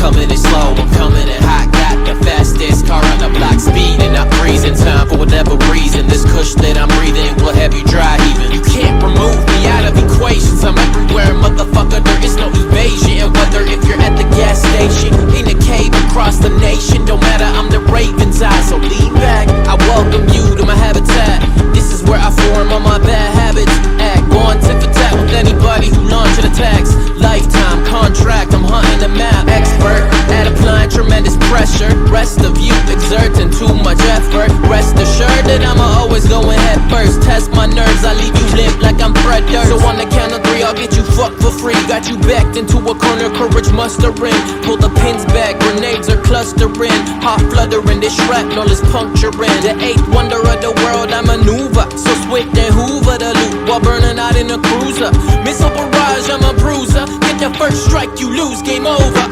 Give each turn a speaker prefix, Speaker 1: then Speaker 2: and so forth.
Speaker 1: coming in slow, I'm coming in hot. Got the fastest car on the block, speeding, not freezing. Time for whatever reason, this kush that I'm breathing will have you dry heaving. You can't remove me out of equations, I'm everywhere, motherfucker, there is no evasion. And whether if you're at the gas station, in a cave across the nation, don't matter, I'm the Raven's eye. So lean back, I welcome you to my habitat. This is where I form all my bad habits. Act going tit for tat with anybody who launch an attacks. Lifetime contract, I'm hunting the map. Expert at applying tremendous pressure. Rest of you exerting too much effort. Rest assured that I'ma always go in head first. Test my nerves, I leave you limp like I'm Fred Durst. So on the count of 3, I'll get you fucked for free. Got you backed into a corner, courage mustering. Pull the pins back, grenades are clustering. Hot fluttering, this shrapnel is puncturing. The 8th wonder of the world, I maneuver. So swift and hoover the loot while burning out in a cruiser. Missile barrage, I'm a bruiser. Get the first strike, you lose, game over.